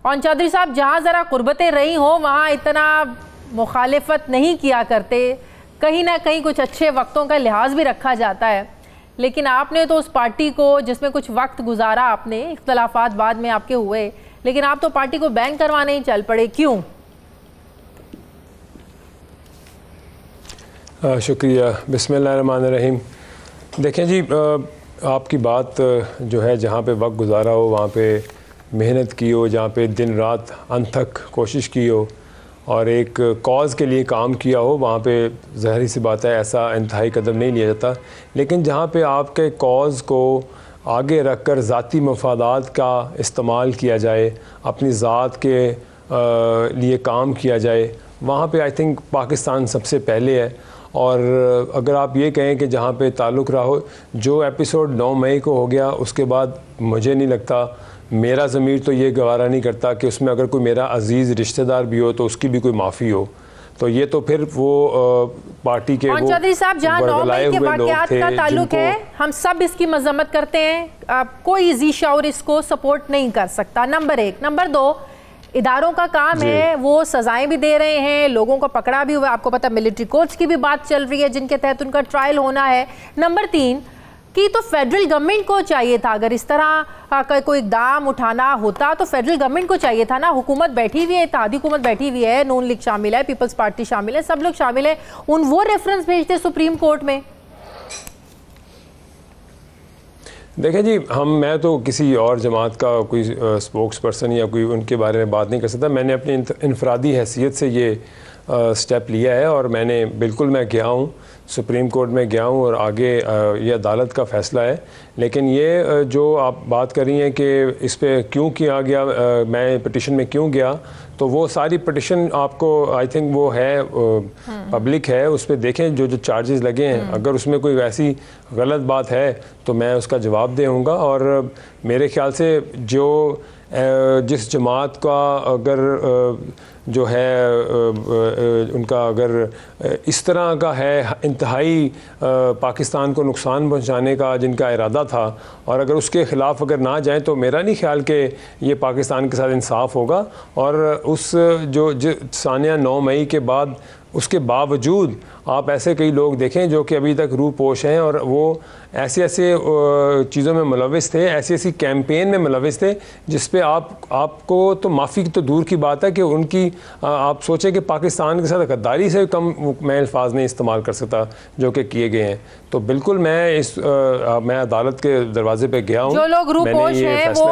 और चौधरी साहब, जहाँ ज़रा कुर्बतें रही हो वहाँ इतना मुखालिफत नहीं किया करते, कहीं ना कहीं कुछ अच्छे वक्तों का लिहाज भी रखा जाता है, लेकिन आपने तो उस पार्टी को जिसमें कुछ वक्त गुजारा, आपने इख्तलाफात बाद में आपके हुए, लेकिन आप तो पार्टी को बैन करवाने ही चल पड़े, क्यों? शुक्रिया। बिस्मिल्लाहिर्रहमानिर्रहीम। देखें जी, आपकी बात जो है, जहाँ पे वक्त गुजारा हो, वहाँ पे मेहनत की हो, जहाँ पे दिन रात अनथक कोशिश की हो और एक कॉज़ के लिए काम किया हो, वहाँ पे ज़ाहिर सी बात है ऐसा इंतहाई कदम नहीं लिया जाता। लेकिन जहाँ पे आपके कॉज़ को आगे रख कर ज़ाती मफादात का इस्तेमाल किया जाए, अपनी ज़ात के लिए काम किया जाए, वहाँ पे आई थिंक पाकिस्तान सबसे पहले है। और अगर आप ये कहें कि जहाँ पे ताल्लुक़ रहा हो, जो एपिसोड 9 मई को हो गया उसके बाद मुझे नहीं लगता, मेरा ज़मीर तो ये गवारा नहीं करता कि उसमें अगर कोई मेरा अजीज़ रिश्तेदार भी हो तो उसकी भी कोई माफ़ी हो। तो ये तो फिर वो पार्टी के वो चौधरी साहब, जहाँ 9 मई के वाक़यात का ताल्लुक है, हम सब इसकी मज़म्मत करते हैं, कोई ज़ी शऊर इसको सपोर्ट नहीं कर सकता, नंबर 1। नंबर 2, इदारों का काम है, वो सजाएं भी दे रहे हैं, लोगों को पकड़ा भी हुआ, आपको पता मिलिट्री कोर्ट्स की भी बात चल रही है जिनके तहत उनका ट्रायल होना है। नंबर 3 कि तो फेडरल गवर्नमेंट को चाहिए था, अगर इस तरह का कोई इक़दाम उठाना होता तो फेडरल गवर्नमेंट को चाहिए था ना। हुकूमत बैठी हुई है, इत्तेहादी हुकूमत बैठी हुई है, नून लीग शामिल है, पीपल्स पार्टी शामिल है, सब लोग शामिल है, वो रेफरेंस भेजते सुप्रीम कोर्ट में। देखें जी, मैं तो किसी और जमात का कोई स्पोक्स पर्सन या कोई उनके बारे में बात नहीं कर सकता। मैंने अपनी इनफरादी हैसियत से ये स्टेप लिया है और मैं गया हूँ, सुप्रीम कोर्ट में गया हूँ और आगे ये अदालत का फ़ैसला है। लेकिन ये जो आप बात कर रही हैं कि इस पर क्यों किया गया, मैं पिटिशन में क्यों गया, तो वो सारी पिटिशन आपको आई थिंक वो है पब्लिक है, उस पर देखें जो चार्जेस लगे हैं, अगर उसमें कोई वैसी गलत बात है तो मैं उसका जवाब दूँगा। और मेरे ख्याल से जो जिस जमात का अगर जो है उनका अगर इस तरह का है इंतहाई पाकिस्तान को नुकसान पहुंचाने का जिनका इरादा था, और अगर उसके ख़िलाफ़ अगर ना जाएं तो मेरा नहीं ख्याल कि ये पाकिस्तान के साथ इंसाफ होगा। और उस जो सानिया 9 मई के बाद उसके बावजूद आप ऐसे कई लोग देखें जो कि अभी तक रूपोश हैं और वो ऐसे चीज़ों में मुलविस थे, ऐसी कैंपेन में मुलविस थे जिस पे आपको तो माफ़ी तो दूर की बात है कि उनकी आप सोचें कि पाकिस्तान के साथ गद्दारी से कम मैं अल्फाज नहीं इस्तेमाल कर सकता जो कि किए गए हैं। तो बिल्कुल मैं अदालत के दरवाजे पे गया हूँ, जो लोग रूपोश हैं वो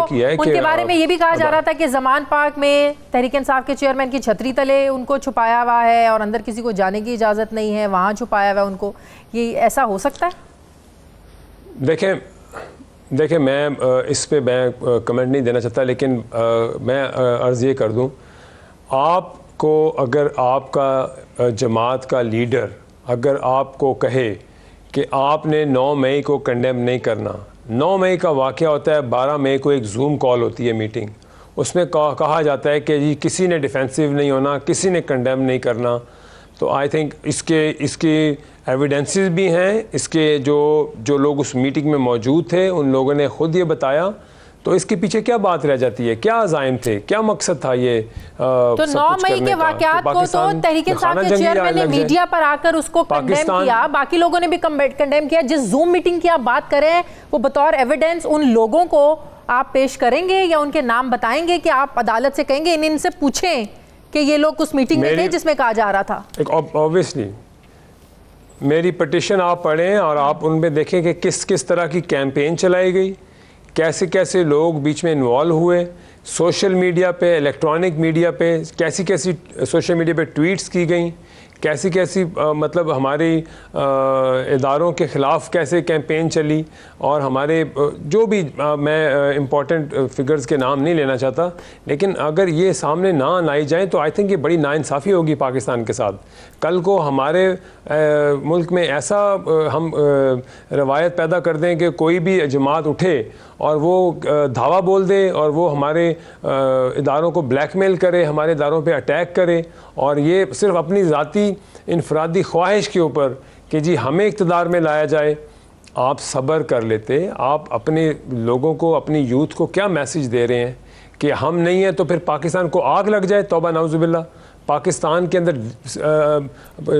उनके बारे में ये भी कहा जा रहा था कि ज़मान पार्क में तहरीक इंसाफ के चेयरमैन की छतरी तले उनको छुपाया हुआ है और अंदर किसी को जाने की इजाज़त नहीं है, वहाँ छुपाया हुआ है उनको, ये ऐसा हो सकता है? देखें मैं इस पे मैं कमेंट नहीं देना चाहता, लेकिन मैं अर्ज़ ये कर दूं, आपको अगर आपका जमात का लीडर अगर आपको कहे कि आपने 9 मई को कंडेम नहीं करना, 9 मई का वाक़या होता है, 12 मई को एक जूम कॉल होती है मीटिंग, उसमें कहा जाता है कि जी किसी ने डिफेंसिव नहीं होना, किसी ने कंडेम नहीं करना। तो आई थिंक इसके एविडेंसेस भी हैं, इसके जो लोग उस मीटिंग में मौजूद थे उन लोगों ने ख़ुद ये बताया। तो इसके पीछे क्या बात रह जाती है, क्या अज़ाइम थे, क्या मकसद था ये तो 9 मई के वाक़यात को तो तहरीक इंसाफ के चेयरमैन ने मीडिया पर आकर उसको कंडेम किया, बाकी लोगों ने भी कंडेम किया। जिस जूम मीटिंग की आप बात करें वो बतौर एविडेंस उन लोगों को आप पेश करेंगे या उनके नाम बताएंगे कि आप अदालत से कहेंगे इनसे पूछें कि ये लोग उस मीटिंग में थे जिसमें कहा जा रहा था? ऑब्वियसली मेरी पिटिशन आप पढ़ें और आप उनमें देखें कि किस तरह की कैंपेन चलाई गई, कैसे लोग बीच में इन्वॉल्व हुए, सोशल मीडिया पे, इलेक्ट्रॉनिक मीडिया पे कैसी सोशल मीडिया पे ट्वीट्स की गई, कैसी मतलब हमारे इदारों के ख़िलाफ़ कैसे कैंपेन चली, और हमारे जो भी मैं इम्पॉर्टेंट फिगर्स के नाम नहीं लेना चाहता, लेकिन अगर ये सामने ना लाई जाए तो आई थिंक ये बड़ी नाइंसाफ़ी होगी पाकिस्तान के साथ। कल को हमारे मुल्क में ऐसा हम रवायत पैदा कर दें कि कोई भी जमात उठे और वो धावा बोल दे और वो हमारे इदारों को ब्लैकमेल करे, हमारे इदारों पे अटैक करे, और ये सिर्फ अपनी ज़ाती इनफरादी ख्वाहिश के ऊपर कि जी हमें इक़्तिदार में लाया जाए। आप सब्र कर लेते, आप अपने लोगों को, अपनी यूथ को क्या मैसेज दे रहे हैं, कि हम नहीं है तो फिर पाकिस्तान को आग लग जाए, तौबा नाउजुबिल्लाह, पाकिस्तान के अंदर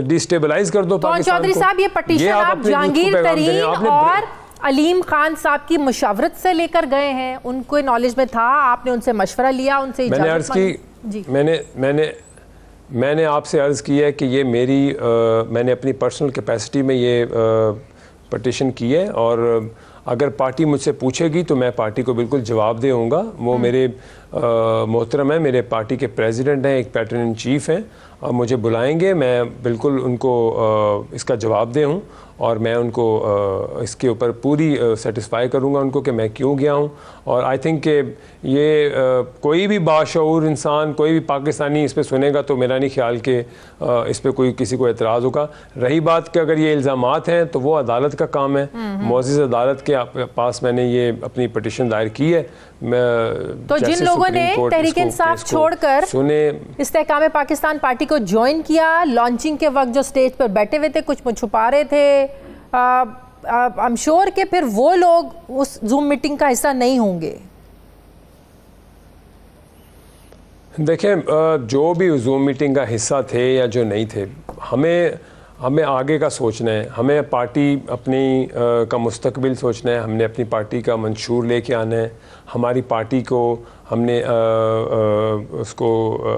डिस्टेबलाइज कर दो पाकिस्तान चौधरी साहब, ये पटिशन आप जहांगीर तरीन और अलीम खान साहब की मुशावरत से लेकर गए हैं, उनको नॉलेज में था, आपने उनसे मशवरा लिया, उनसे मैंने अर्ज की, मैंने आपसे अर्ज़ की है कि ये मेरी मैंने अपनी पर्सनल कैपेसिटी में ये पटिशन की है, और अगर पार्टी मुझसे पूछेगी तो मैं पार्टी को बिल्कुल जवाब दूँगा। वो मेरे मोहतरम है, मेरे पार्टी के प्रेसिडेंट हैं, एक पैटर्न इन चीफ हैं, और मुझे बुलाएंगे, मैं बिल्कुल उनको इसका जवाब दूँ और मैं उनको इसके ऊपर पूरी सेटिस्फाई करूँगा उनको कि मैं क्यों गया हूँ। और आई थिंक कि ये कोई भी बाशऊर इंसान, कोई भी पाकिस्तानी इस पर सुनेगा तो मेरा नहीं ख्याल कि इस पर कोई किसी को एतराज़ होगा। रही बात कि अगर ये इल्ज़ामात हैं तो वो अदालत का काम है, मुअज़्ज़ज़ अदालत के पास मैंने ये अपनी पटिशन दायर की है। तो जिन लोगों ने तहरीक इंसाफ छोड़कर इस्तेहकाम पाकिस्तान पार्टी को ज्वाइन किया, लॉन्चिंग के वक्त जो स्टेज पर बैठे हुए थे, कुछ छुपा रहे थे, आई एम श्योर कि फिर वो लोग उस जूम मीटिंग का हिस्सा नहीं होंगे। देखें, जो भी जूम मीटिंग का हिस्सा थे या जो नहीं थे, हमें आगे का सोचना है, हमें पार्टी अपनी का मुस्तकबिल सोचना है, हमने अपनी पार्टी का मंशूर लेके आना है, हमारी पार्टी को हमने उसको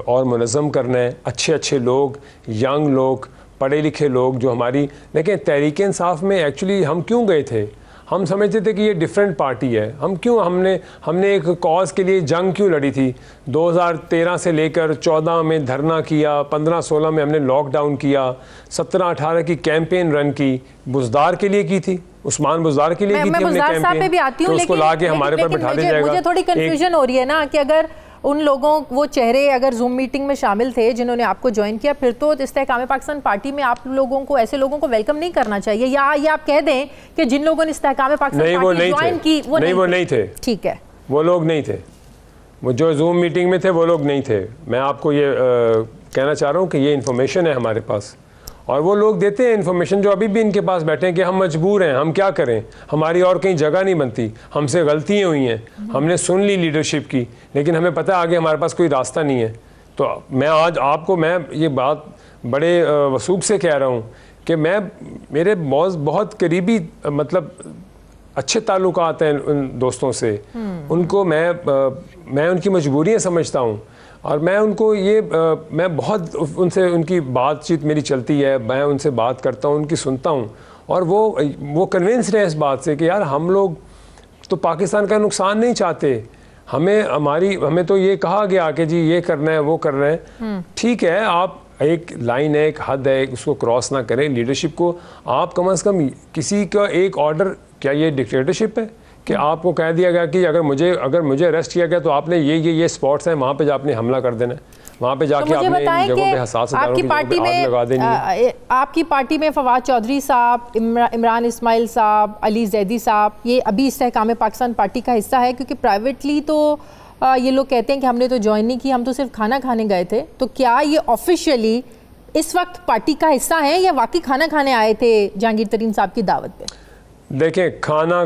और मुनज़्ज़म करना है। अच्छे लोग, यंग लोग, पढ़े लिखे लोग जो हमारी, देखें तहरीक इंसाफ में एक्चुअली हम क्यों गए थे, हम समझते थे कि ये डिफरेंट पार्टी है, हम क्यों हमने एक कॉज के लिए जंग क्यों लड़ी थी। 2013 से लेकर 14 में धरना किया, 15-16 में हमने लॉकडाउन किया, 17-18 की कैंपेन रन की, बुज़दार के लिए की थी, उस्मान बुज़दार के लिए की थी हमने कैंपेन, तो उसको ला के हमारे पर बैठा दिया जाएगा। मुझे थोड़ी कंफ्यूजन हो रही है ना कि अगर उन लोगों, वो चेहरे अगर जूम मीटिंग में शामिल थे जिन्होंने आपको ज्वाइन किया, फिर तो इस्तेहकाम पाकिस्तान पार्टी में आप लोगों को, ऐसे लोगों को वेलकम नहीं करना चाहिए, या ये आप कह दें कि जिन लोगों ने इस्तेहकाम पाकिस्तान पार्टी ज्वाइन की वो नहीं थे। ठीक है, वो लोग नहीं थे, वो जो जूम मीटिंग में थे वो लोग नहीं थे। मैं आपको ये कहना चाह रहा हूँ कि ये इन्फॉर्मेशन है हमारे पास, और वो लोग देते हैं इन्फॉर्मेशन जो अभी भी इनके पास बैठे हैं कि हम मजबूर हैं, हम क्या करें, हमारी और कहीं जगह नहीं बनती, हमसे गलतियाँ हुई हैं, हमने सुन ली लीडरशिप की, लेकिन हमें पता है आगे हमारे पास कोई रास्ता नहीं है। तो मैं आज आपको ये बात बड़े वसूख से कह रहा हूँ कि मेरे बहुत करीबी, मतलब अच्छे ताल्लुकात हैं उन दोस्तों से, उनको मैं उनकी मजबूरियाँ समझता हूँ, और मैं उनको मैं बहुत उनसे, उनकी बातचीत मेरी चलती है, मैं उनसे बात करता हूँ, उनकी सुनता हूँ, और वो कन्विंस्ड है इस बात से कि यार हम लोग तो पाकिस्तान का नुकसान नहीं चाहते, हमें तो ये कहा गया कि जी ये करना है, वो करना है। ठीक है, आप एक लाइन है, एक हद है, उसको क्रॉस ना करें। लीडरशिप को आप कम से कम किसी का एक ऑर्डर, क्या ये डिक्टेटरशिप है कि आपको कह दिया गया कि अगर मुझे अरेस्ट किया गया तो आपने ये स्पॉट्स हैं, वहाँ पे आपने हमला कर देना है, वहाँ पे जाके आपने इन जगहों पे हसास आपकी पार्टी में लगा देनी है। आपकी पार्टी में फवाद चौधरी साहब, इमरान इस्माइल साहब, अली जैदी साहब, ये अभी इस्तेहकाम पाकिस्तान पार्टी का हिस्सा है, क्योंकि प्राइवेटली तो ये लोग कहते हैं कि हमने तो ज्वाइन नहीं की, हम तो सिर्फ खाना खाने गए थे। तो क्या ये ऑफिशियली इस वक्त पार्टी का हिस्सा है या वाकई खाना खाने आए थे जहांगीर तरीन साहब की दावत पे? देखें, खाना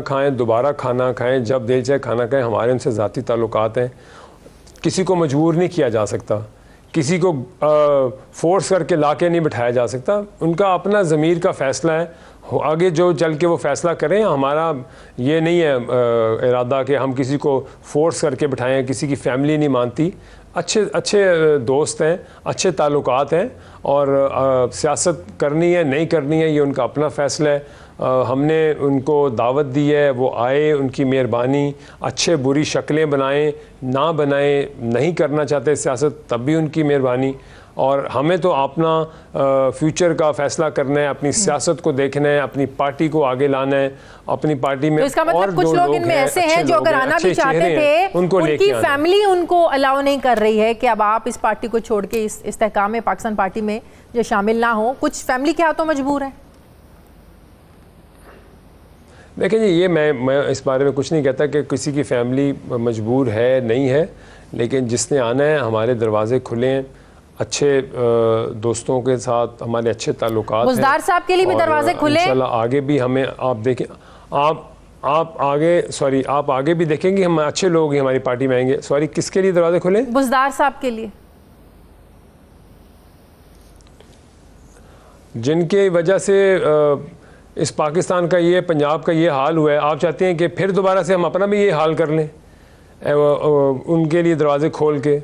खाएं, दोबारा खाना खाएं, जब दिल चाहे खाना खाएं, हमारे उनसे ज़ाती ताल्लुकात हैं, किसी को मजबूर नहीं किया जा सकता, किसी को फोर्स करके लाके नहीं बिठाया जा सकता, उनका अपना ज़मीर का फ़ैसला है, आगे जो चल के वो फ़ैसला करें। हमारा ये नहीं है इरादा कि हम किसी को फोर्स करके बिठाएं, किसी की फैमिली नहीं मानती, अच्छे दोस्त हैं, अच्छे ताल्लुकात हैं, और सियासत करनी है नहीं करनी है ये उनका अपना फ़ैसला है। हमने उनको दावत दी है, वो आए, उनकी मेहरबानी, अच्छे बुरी शक्लें बनाएं ना बनाएं, नहीं करना चाहते सियासत तब भी उनकी मेहरबानी, और हमें तो अपना फ्यूचर का फैसला करना है, अपनी सियासत को देखना है, अपनी पार्टी को आगे लाना है, अपनी पार्टी में। तो इसका मतलब कुछ लोग इनमें ऐसे हैं जो अगर आना भी चाहते थे, उनकी फैमिली उनको अलाउ नहीं कर रही है कि अब आप इस पार्टी को छोड़ के इस इस्तेहकाम पाकिस्तान पार्टी में जो शामिल ना हो। कुछ फैमिली के हाथों मजबूर है। देखें जी, ये मैं इस बारे में कुछ नहीं कहता कि किसी की फैमिली मजबूर है नहीं है, लेकिन जिसने आना है हमारे दरवाजे खुले हैं, अच्छे दोस्तों के साथ हमारे अच्छे ताल्लुकात हैं। बुज़दार साहब के लिए भी दरवाजे खुले हैं, इंशाल्लाह आगे भी हमें, आप देखें, आप आगे भी देखेंगे हम अच्छे लोग ही हमारी पार्टी में आएंगे। सॉरी, किसके लिए दरवाजे खुले? बुज़दार साहब के लिए, जिनके वजह से इस पाकिस्तान का ये, पंजाब का ये हाल हुआ है। आप चाहते हैं कि फिर दोबारा से हम अपना भी ये हाल कर लें उनके लिए दरवाजे खोल के?